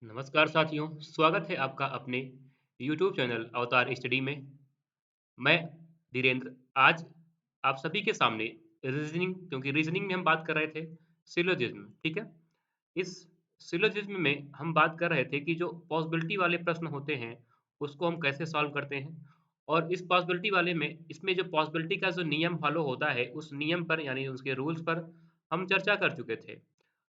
नमस्कार साथियों, स्वागत है आपका अपने YouTube चैनल अवतार स्टडी में। मैं धीरेन्द्र आज आप सभी के सामने रीजनिंग क्योंकि रीजनिंग में हम बात कर रहे थे सिलोजिज्म, ठीक है? इस सिलोजिज्म में हम बात कर रहे थे कि जो पॉसिबिलिटी वाले प्रश्न होते हैं, उसको हम कैसे सॉल्व करते हैं और इस पॉसिबिलिटी वाले में इसमें जो पॉसिबिलिटी का जो नियम फॉलो होता है, उस नियम पर यानी उसके रूल्स पर हम चर्चा कर चुके थे।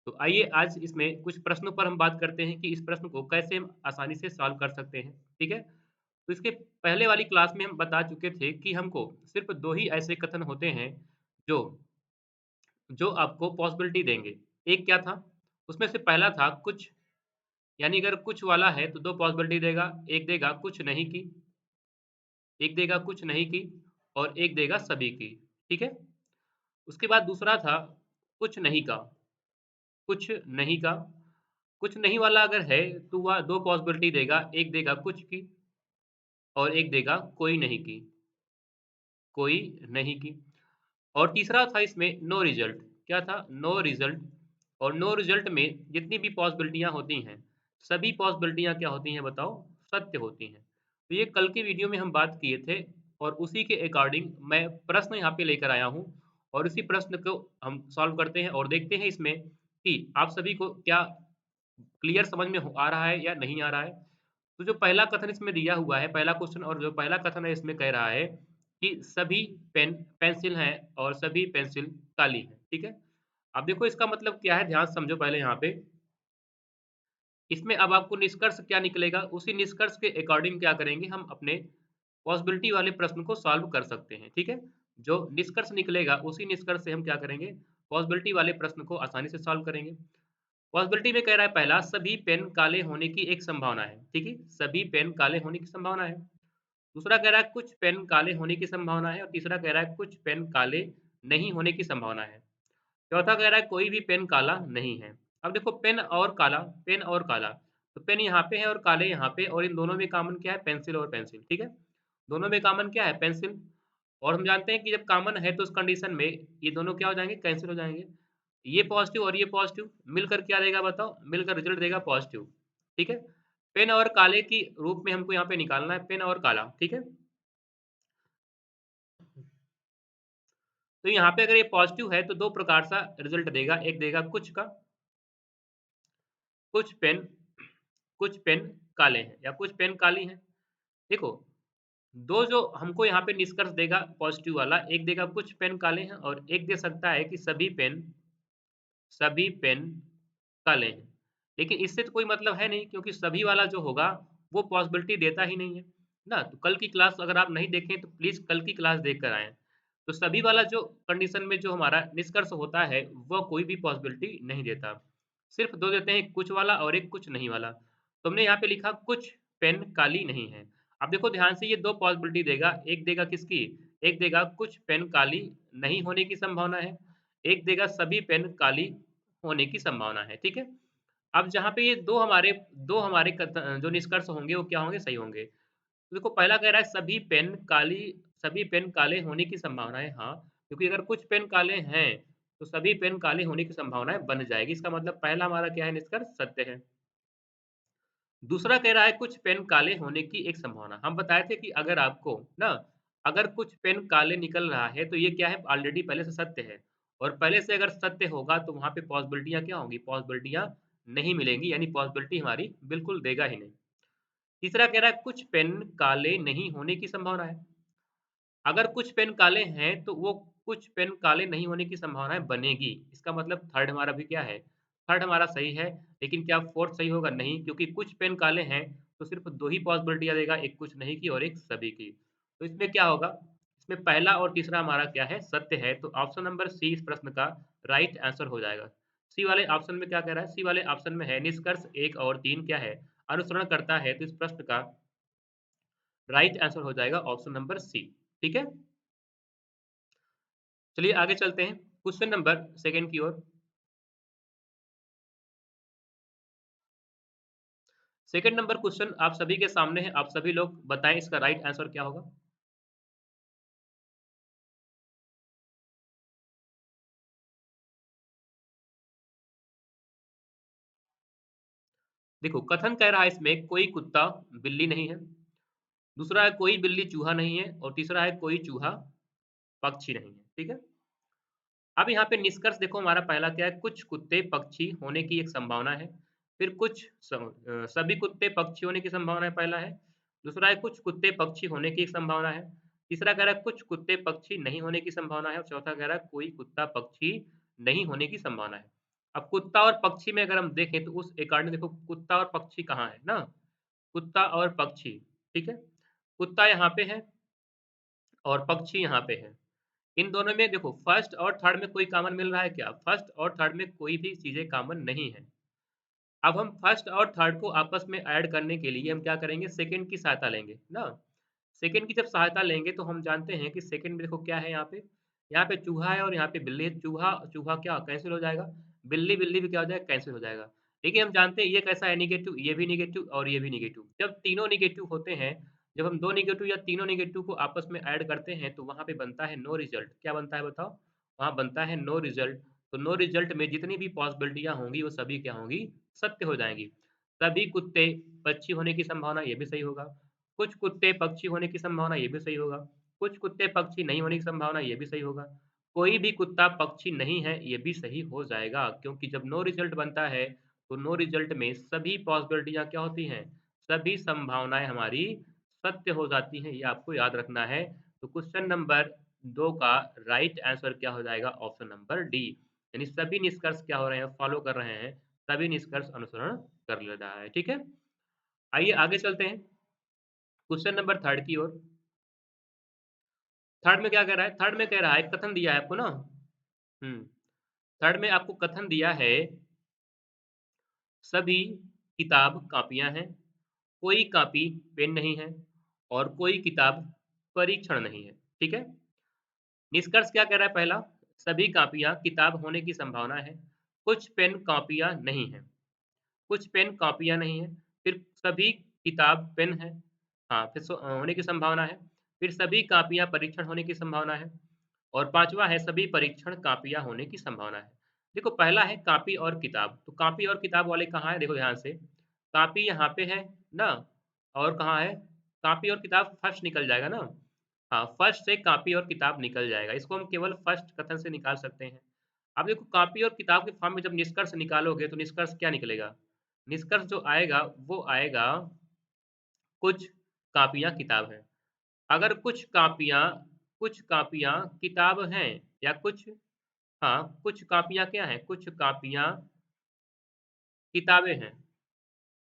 तो आइए आज इसमें कुछ प्रश्नों पर हम बात करते हैं कि इस प्रश्न को कैसे हम आसानी से सॉल्व कर सकते हैं, ठीक है? तो इसके पहले वाली क्लास में हम बता चुके थे कि हमको सिर्फ़ 2 ही ऐसे कथन होते हैं जो जो आपको पॉसिबिलिटी देंगे। एक क्या था? उसमें से पहला था कुछ, यानी अगर कुछ वाला है तो 2 पॉसिबिलिटी देगा, एक देगा कुछ नहीं की, एक देगा कुछ नहीं की और एक देगा सभी की, ठीक है? उसके बाद दूसरा था कुछ नहीं का, कुछ नहीं का, कुछ नहीं वाला अगर है तो वह 2 पॉसिबिलिटी देगा, एक देगा कुछ की और एक देगा कोई नहीं की, कोई नहीं की। और तीसरा था इसमें नो रिज़ल्ट, क्या था? No result. और नो रिज़ल्ट में जितनी भी पॉसिबिलिटियाँ होती हैं, सभी पॉसिबिलिटियाँ क्या होती हैं बताओ? सत्य होती हैं। तो ये कल के वीडियो में हम बात किए थे और उसी के अकॉर्डिंग मैं प्रश्न यहाँ पे लेकर आया हूँ और उसी प्रश्न को हम सॉल्व करते हैं और देखते हैं इसमें कि आप सभी को क्या क्लियर समझ में आ रहा है या नहीं आ रहा है। तो जो पहला कथन इसमें दिया हुआ है, पहला क्वेश्चन और जो पहला कथन है इसमें कह रहा है कि सभी पेन पेंसिल हैं और सभी पेंसिल काली हैं, ठीक है? अब देखो इसका मतलब क्या है, ध्यान से समझो पहले यहाँ पे। इसमें अब आपको निष्कर्ष क्या निकलेगा, उसी निष्कर्ष के अकॉर्डिंग क्या करेंगे हम अपने पॉसिबिलिटी वाले प्रश्न को सॉल्व कर सकते हैं, ठीक है? जो निष्कर्ष निकलेगा उसी निष्कर्ष से हम क्या करेंगे, पॉसिबिलिटी वाले प्रश्न को आसानी से सॉल्व करेंगे। पॉसिबिलिटी में कह रहा है पहला सभी पेन काले होने की एक संभावना है, ठीक है? सभी पेन काले होने की संभावना है। दूसरा कह रहा है कुछ पेन काले होने की संभावना है और तीसरा कह रहा है कुछ पेन काले नहीं होने की संभावना है। चौथा कह रहा है कोई भी पेन काला नहीं है। अब देखो पेन और काला, तो पेन यहाँ पे है और काले यहाँ पे और इन दोनों में कॉमन क्या है? पेंसिल और पेंसिल, ठीक है? दोनों में कॉमन क्या है? पेंसिल। और हम जानते हैं कि जब कॉमन है तो उस कंडीशन में ये दोनों क्या हो जाएँगे? कैंसल हो जाएँगे। ये पॉज़िटिव और ये पॉज़िटिव मिलकर क्या देगा बताओ? मिलकर रिज़ल्ट देगा पॉज़िटिव, ठीक है? पेन और काले की रूप में हमको यहाँ पे निकालना है पेन और काला, ठीक है? तो यहाँ पे अगर ये पॉज़िटिव है तो 2 प्रकार सा रिज़ल्ट देगा, एक देगा कुछ का, कुछ पेन कुछ पेन काले हैं या कुछ पेन काली हैं। देखो, 2 जो हमको यहाँ पे निष्कर्ष देगा पॉज़िटिव वाला, एक देगा कुछ पेन काले हैं और एक दे सकता है कि सभी पेन काले हैं। लेकिन इससे तो कोई मतलब है नहीं क्योंकि सभी वाला जो होगा वो पॉसिबिलिटी देता ही नहीं है, ना? तो कल की क्लास अगर आप नहीं देखे तो प्लीज़ कल की क्लास देख कर आएँ। तो सभी वाला जो कंडीशन में जो हमारा निष्कर्ष होता है वह कोई भी पॉसिबिलिटी नहीं देता। सिर्फ़ 2 देते हैं, एक कुछ वाला और एक कुछ नहीं वाला। तो हमने यहाँ पे लिखा कुछ पेन काली नहीं है। अब देखो ध्यान से ये 2 पॉसिबिलिटी देगा, एक देगा किसकी? एक देगा कुछ पेन काली नहीं होने की संभावना है, एक देगा सभी पेन काली होने की संभावना है, ठीक है? अब जहाँ पे ये 2 हमारे जो निष्कर्ष होंगे वो क्या होंगे? सही होंगे। तो देखो पहला कह रहा है सभी पेन काले होने की संभावना है, हाँ, क्योंकि अगर कुछ पेन काले हैं, तो सभी पेन काले होने की संभावनाएँ बन जाएगी। इसका मतलब पहला हमारा क्या है निष्कर्ष? सत्य है। दूसरा कह रहा है कुछ पेन काले होने की एक संभावना। हम बताए थे कि अगर आपको ना अगर कुछ पेन काले निकल रहा है तो ये क्या है? ऑलरेडी पहले से सत्य है और पहले से अगर सत्य होगा तो वहाँ पे पॉसिबिलिटियाँ क्या होंगी? पॉसिबिलिटियाँ नहीं मिलेंगी यानी पॉसिबिलिटी हमारी बिल्कुल देगा ही नहीं। तीसरा कह रहा है कुछ पेन काले नहीं होने की संभावना है। अगर कुछ पेन काले हैं तो वो कुछ पेन काले नहीं होने की संभावनाएँ बनेगी। इसका मतलब थर्ड हमारा भी क्या है? थर्ड हमारा सही है, लेकिन क्या फोर्थ सही होगा? नहीं, क्योंकि कुछ पेन काले हैं तो सिर्फ़ 2 ही पॉसिबिलिटियाँ देगा, एक कुछ नहीं की और एक सभी की। तो इसमें क्या होगा? इसमें पहला और तीसरा हमारा क्या है? सत्य है, तो ऑप्शन नंबर सी इस प्रश्न का राइट आंसर हो जाएगा। सी वाले ऑप्शन में क्या कह रहा है? सी वाले ऑप्शन में है निष्कर्ष 1 और 3 क्या है? अनुसरण करता है, तो इस प्रश्न का राइट आंसर हो जाएगा ऑप्शन नंबर सी, ठीक है? चलिए आगे चलते हैं क्वेश्चन नंबर सेकंड की ओर। सेकंड नंबर क्वेश्चन आप सभी के सामने है, आप सभी लोग बताएँ इसका राइट आंसर क्या होगा? देखो कथन कह रहा है इसमें कोई कुत्ता बिल्ली नहीं है, दूसरा है कोई बिल्ली चूहा नहीं है और तीसरा है कोई चूहा पक्षी नहीं है, ठीक है? अब यहाँ पे निष्कर्ष देखो हमारा पहला क्या है, कुछ कुत्ते पक्षी होने की एक संभावना है। फिर सभी कुत्ते पक्षी होने की संभावना है पहला है। दूसरा है कुछ कुत्ते पक्षी होने की एक संभावना है। तीसरा कह रहा है कुछ कुत्ते पक्षी नहीं होने की संभावना है और चौथा कह रहा है कोई कुत्ता पक्षी नहीं होने की संभावना है। अब कुत्ता और पक्षी में अगर हम देखें तो उस अकॉर्डिंग देखो कुत्ता और पक्षी कहाँ है ना? कुत्ता और पक्षी, ठीक है? कुत्ता यहाँ पे है और पक्षी यहाँ पे है। इन दोनों में देखो फर्स्ट और थर्ड में कोई कॉमन मिल रहा है क्या? फर्स्ट और थर्ड में कोई भी चीज़ें कॉमन नहीं है। अब हम फर्स्ट और थर्ड को आपस में ऐड करने के लिए हम क्या करेंगे? सेकंड की सहायता लेंगे, ना? सेकंड की जब सहायता लेंगे तो हम जानते हैं कि सेकंड में देखो क्या है यहाँ पे? यहाँ पे चूहा है और यहाँ पे बिल्ली है। चूहा, चूहा क्या कैंसल हो जाएगा? बिल्ली, बिल्ली भी क्या हो जाएगा? कैंसल हो जाएगा। देखिए हम जानते हैं ये कैसा है नेगेटिव, ये भी नेगेटिव और ये भी नेगेटिव। जब तीनों नेगेटिव होते हैं, जब हम 2 नेगेटिव या तीनों नेगेटिव को आपस में ऐड करते हैं तो वहाँ पे बनता है नो रिज़ल्ट। क्या बनता है बताओ? वहाँ बनता है नो रिज़ल्ट। तो नो रिज़ल्ट में जितनी भी पॉसिबिलिटीयाँ होंगी वो सभी क्या होंगी? सत्य हो जाएँगी। सभी कुत्ते पक्षी होने की संभावना ये भी सही होगा। कुछ कुत्ते पक्षी होने की संभावना ये भी सही होगा। कुछ कुत्ते पक्षी नहीं होने की संभावना ये भी सही होगा। कोई भी कुत्ता पक्षी नहीं है ये भी सही हो जाएगा क्योंकि जब नो रिज़ल्ट बनता है तो नो रिज़ल्ट में सभी पॉसिबिलिटीज़ाँ क्या होती हैं? सभी संभावनाएँ हमारी सत्य हो जाती हैं, ये आपको याद रखना है। तो क्वेश्चन नंबर 2 का राइट आंसर क्या हो जाएगा? Option number D. यानी सभी निष्कर्ष क्या हो रहे हैं? फॉलो कर रहे हैं, सभी निष्कर्ष अनुसरण कर ले रहा है, ठीक है? आइए आगे चलते हैं, क्वेश्चन नंबर 3 की ओर। थर्ड में क्या कह रहा है? थर्ड में कह रहा है कथन दिया है आपको ना, हुँ, थर्ड में आपको कथन दिया है सभी किताब कॉपियाँ हैं, कोई कॉपी पेन नहीं है और कोई किताब परीक्षण नहीं है, ठीक है? निष्कर्ष क्या कह रहा है पहला? सभी कॉपियाँ किताब होने की संभावना है, कुछ पेन कॉपियाँ नहीं हैं। कुछ पेन कॉपियाँ नहीं हैं, फिर सभी किताब पेन है, हाँ, फिर होने की संभावना है, फिर सभी कॉपियाँ परीक्षण होने की संभावना है और पाँचवाँ है सभी परीक्षण कॉपियाँ होने की संभावना है। देखो पहला है कॉपी और किताब, तो कॉपी और किताब वाले कहाँ हैं? देखो ध्यान से, कॉपी यहाँ पे है ना और कहाँ है? कॉपी और किताब फर्स्ट निकल जाएगा ना? हाँ, फर्स्ट से कॉपी और किताब निकल जाएगा, इसको हम केवल फर्स्ट कथन से निकाल सकते हैं। अब देखो कॉपी और किताब के फॉर्म में जब निष्कर्ष निकालोगे तो निष्कर्ष क्या निकलेगा? निष्कर्ष जो आएगा वो आएगा कुछ कॉपियाँ किताब हैं। अगर कुछ कॉपियाँ किताब हैं या कुछ, हाँ, कुछ कॉपियाँ क्या हैं? कुछ कॉपियाँ किताबें हैं।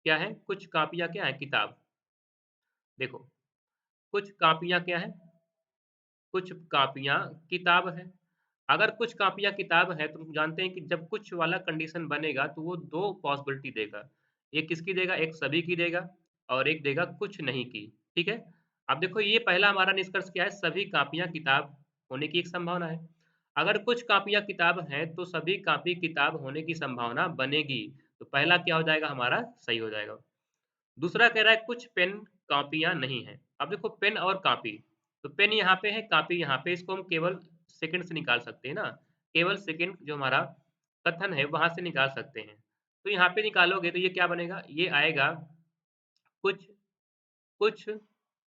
क्या हैं? कुछ कॉपियाँ क्या हैं? किताब। देखो, कुछ कॉपियाँ क्या हैं? कुछ कॉपियाँ किताब हैं। अगर कुछ कॉपियाँ किताब है तो हम जानते हैं कि जब कुछ वाला कंडीशन बनेगा तो वो 2 पॉसिबिलिटी देगा। एक किसकी देगा? एक सभी की देगा और एक देगा कुछ नहीं की, ठीक है? अब देखो ये पहला हमारा निष्कर्ष क्या है? सभी कॉपियाँ किताब होने की एक संभावना है। अगर कुछ कॉपियाँ किताब हैं तो सभी कॉपी किताब होने की संभावना बनेगी। तो पहला क्या हो जाएगा हमारा? सही हो जाएगा। दूसरा कह रहा है कुछ पेन कॉपियाँ नहीं हैं। अब देखो पेन और कॉपी, तो पेन यहाँ पे है, कॉपी यहाँ पे, इसको हम केवल सेकंड से निकाल सकते हैं ना, केवल सेकंड जो हमारा कथन है वहाँ से निकाल सकते हैं। तो यहाँ पे निकालोगे तो ये क्या बनेगा? ये आएगा कुछ कुछ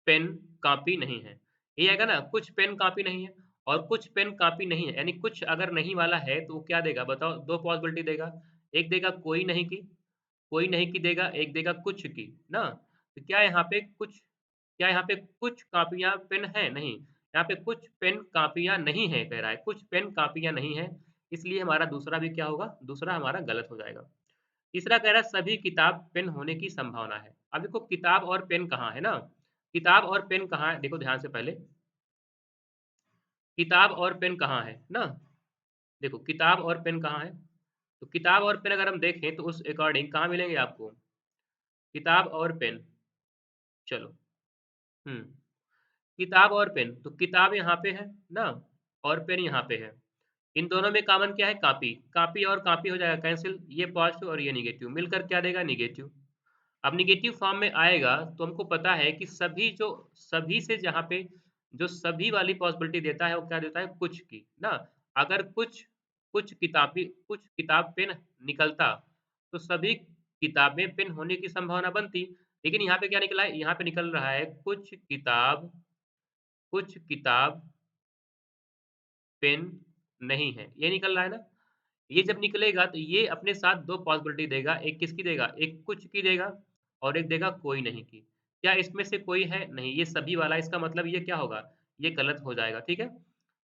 पेन कॉपी नहीं है। ये आएगा ना कुछ पेन कॉपी नहीं है और कुछ पेन कॉपी नहीं है, यानी कुछ अगर नहीं वाला है तो वो क्या देगा बताओ? 2 पॉसिबिलिटी देगा। एक देगा कोई नहीं की देगा, एक देगा कुछ की, ना? तो क्या यहाँ पे कुछ कॉपियाँ पेन हैं? नहीं। यहाँ पे कुछ पेन कॉपियाँ नहीं हैं कह रहा है, कुछ पेन कॉपियाँ नहीं हैं, इसलिए हमारा दूसरा भी क्या होगा? दूसरा हमारा गलत हो जाएगा। तीसरा कह रहा है सभी किताब पेन होने की संभावना है। अब देखो किताब और पेन कहाँ है ना? किताब और पेन कहाँ है? देखो ध्यान से पहले, किताब और पेन कहाँ है? ना? देखो किताब और पेन कहाँ है? तो किताब और पेन अगर हम देखें तो उस अकॉर्डिंग कहाँ मिलेंगे आपको? किताब और पेन, चलो, हुँ। किताब और पेन, तो किताब यहाँ पे है ना और पेन यहाँ पे है। इन दोनों में कॉमन क्या है? कॉपी। कॉपी और कॉपी हो जाएगा कैंसल, ये पॉज़िटिव और ये नेगेटिव, मिलकर क्या देगा? नेगेटिव। अब नेगेटिव फॉर्म में आएगा तो हमको पता है कि सभी से जहाँ पे जो सभी वाली पॉसिबिलिटी देता है वो क्या देता है? कुछ की, ना? अगर कुछ कुछ किताब पेन निकलता तो सभी किताबें पेन होने की संभावना बनती। लेकिन यहाँ पे क्या निकला है? यहाँ पे निकल रहा है कुछ किताब पेन नहीं है। ये निकल रहा है ना? ये जब निकलेगा तो ये अपने साथ 2 पॉसिबिलिटी देगा, एक किसकी देगा? एक कुछ की देगा और एक देगा कोई नहीं की। क्या इसमें से कोई है? नहीं, ये सभी वाला है, इसका मतलब ये क्या होगा? ये गलत हो जाएगा, ठीक है?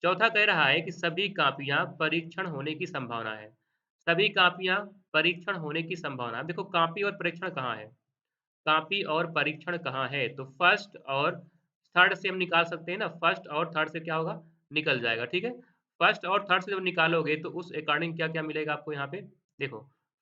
चौथा कह रहा है कि सभी कापियाँ परीक्षण होने की संभावना है। सभी कापियाँ परीक्षण होने की संभावना है। देखो कॉपी और परीक्षण कहाँ है? कॉपी और परीक्षण कहाँ है? तो फर्स्ट और थर्ड से हम निकाल सकते हैं ना, फर्स्ट और थर्ड से क्या होगा? निकल जाएगा, ठीक है? फर्स्ट और थर्ड से जब निकालोगे तो उस अकॉर्डिंग क्या-क्या मिलेगा आपको यहाँ पे? देखो,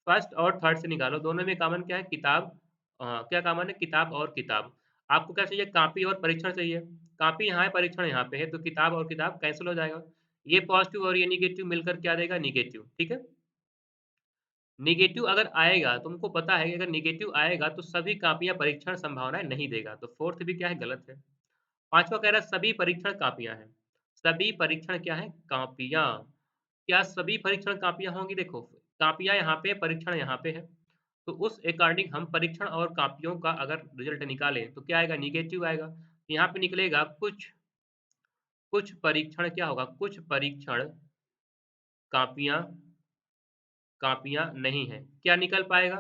फर्स्ट और थर्ड से निकालो, दोनों में कॉमन क्या है? किताब क्या कॉमन है? किताब और किताब। आपको क्या चाहिए? कॉपी और परीक्षण चाहिए। कॉपी यहाँ है, परीक्षण यहाँ पे है, तो किताब और किताब कैंसल हो जाएगा। ये पॉज़िटिव और ये नेगेटिव मिलकर क्या देगा? नेगेटिव, ठीक है? नेगेटिव अगर आएगा, तुमको पता है कि अगर नेगेटिव आएगा तो सभी कॉपियाँ परीक्षण संभावनाएँ नहीं देगा, तो फोर्थ भी क्या है? गलत है। पाँचवाँ कह रहा है सभी परीक्षण कॉपियाँ हैं। सभी परीक्षण क्या हैं? कॉपियाँ। क्या सभी परीक्षण कॉपियाँ होंगी? देखो, कॉपियाँ यहाँ पे, परीक्षण यहाँ पे है, तो उस अकॉर्डिंग हम परीक्षण और कॉपियों का अगर रिज़ल्ट निकालें, तो क्या आएगा? नेगेटिव आएगा। यहाँ पे निकलेगा कुछ परीक्षण क्या होगा? कुछ परीक्षण कॉपियाँ कॉपियाँ नहीं हैं। क्या निकल पाएगा?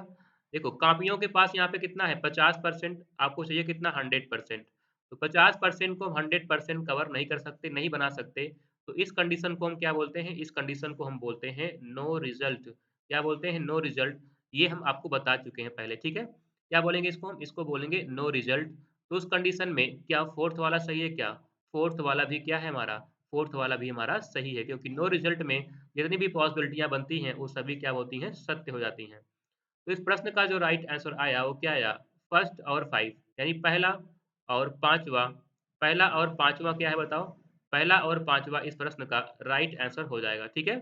देखो कॉपियों के पास यहाँ पे कितना है 50% आपको चाहिए कितना 100%। तो 50% को हम 100% कवर नहीं कर सकते, नहीं बना सकते। तो इस कंडीशन को हम क्या बोलते हैं? इस कंडीशन को हम बोलते हैं नो रिज़ल्ट। क्या बोलते हैं? No result. ये हम आपको बता चुके हैं पहले, ठीक है? क्या बोलेंगे इसको हम? इसको बोलेंगे नो रिज़ल्ट। तो उस कंडीशन में क्या फोर्थ वाला सही है क्या? फोर्थ वाला भी क्या है हमारा? फोर्थ वाला भी हमारा सही है क्योंकि नो रिज़ल्ट में जितनी भी पॉसिबिलिटीयाँ बनती हैं, वो सभी क्या होती हैं? सत्य हो जाती हैं। तो इस प्रश्न का जो राइट आंसर आया, वो क्या आया? फर्स्ट और 5 यानी पहला और पाँचवाँ क्या है बताओ? पहला और पाँचवाँ इस प्रश्न का राइट आंसर हो जाएगा, ठीक है?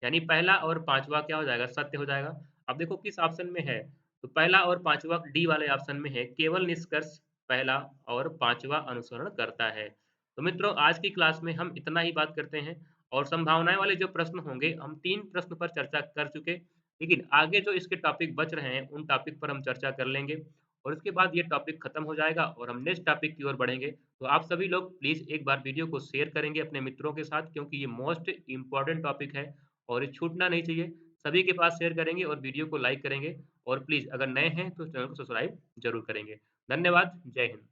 यानी पहला और पाँचवाँ क्या हो जाएगा? सत्य हो जाएगा। अब देखो किस ऑप्शन में है? तो पहला और पाँचवाँ डी वाले ऑप्शन में है, केवल निष्कर्ष पहला और पाँचवाँ अनुसरण करता है। तो मित्रों आज की क्लास में हम इतना ही बात करते हैं और संभावनाएँ वाले जो प्रश्न होंगे, हम 3 प्रश्न पर चर्चा कर चुके, लेकिन आगे जो इसके टॉपिक बच रहे हैं, उन टॉपिक पर हम चर्चा कर लेंगे और उसके बाद ये टॉपिक खत्म हो जाएगा और हम नेक्स्ट टॉपिक की ओर बढ़ेंगे। तो आप सभी लोग प्लीज़ एक बार वीडियो को शेयर करेंगे अपने मित्रों के साथ क्योंकि ये मोस्ट इम्पोर्टेंट टॉपिक है और ये छूटना नहीं चाहिए। सभी के पास शेयर करेंगे और वीडियो को लाइक करेंगे और प्लीज़ अगर नए हैं तो चैनल को सब्सक्राइब ज़रूर करेंगे। धन्यवाद, जय हिंद।